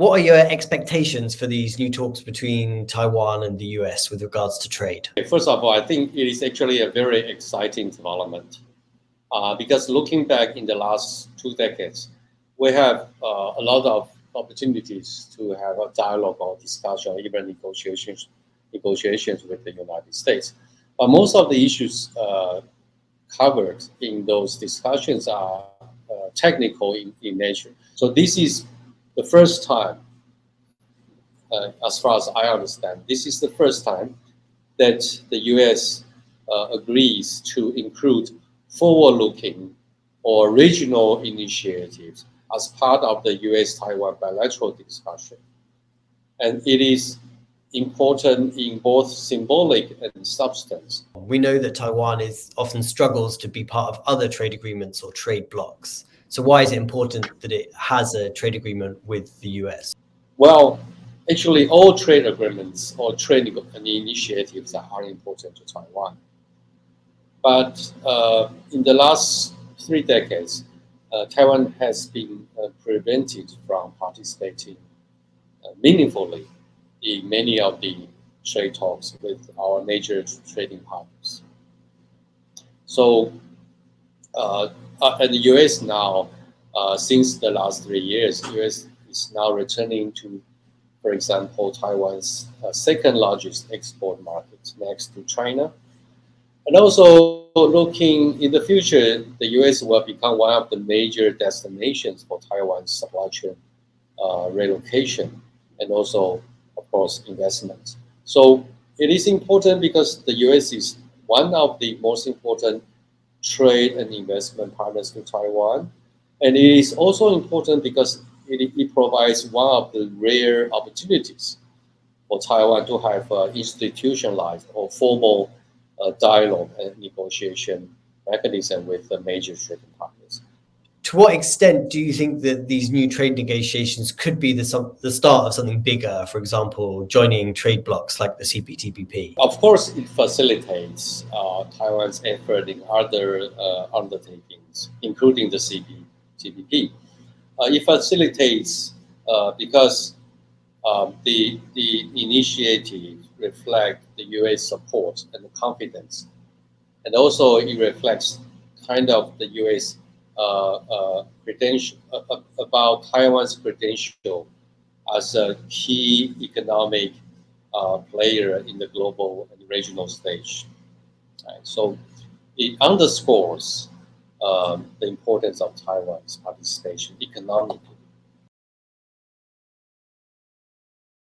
What are your expectations for these new talks between Taiwan and the US with regards to trade? First of all, I think it is actually a very exciting development because looking back in the last 2 decades, we have a lot of opportunities to have a dialogue or discussion, or even negotiations with the United States. But most of the issues covered in those discussions are technical in nature. So this is the first time, as far as I understand, this is the first time that the U.S. Agrees to include forward-looking or regional initiatives as part of the U.S.-Taiwan bilateral discussion. And it is important in both symbolic and substance. We know that Taiwan often struggles to be part of other trade agreements or trade blocs. So why is it important that it has a trade agreement with the US? Well, actually, all trade agreements or trade initiatives are important to Taiwan. But in the last 3 decades, Taiwan has been prevented from participating meaningfully in many of the trade talks with our major trading partners. So, and the U.S. now, since the last 3 years, U.S. is now returning to, for example, Taiwan's second largest export market next to China. And also looking in the future, the U.S. will become one of the major destinations for Taiwan's supply chain relocation and also, of course, investments. So it is important because the U.S. is one of the most important trade and investment partners to Taiwan. And it is also important because it provides one of the rare opportunities for Taiwan to have institutionalized or formal dialogue and negotiation mechanism with the major trading partners. To what extent do you think that these new trade negotiations could be the start of something bigger, for example, joining trade blocs like the CPTPP? Of course, it facilitates Taiwan's effort in other undertakings, including the CPTPP. It facilitates because the initiative reflects the U.S. support and the confidence, and also it reflects kind of the U.S. Credential about Taiwan's credential as a key economic player in the global and regional stage. Right? So it underscores the importance of Taiwan's participation economically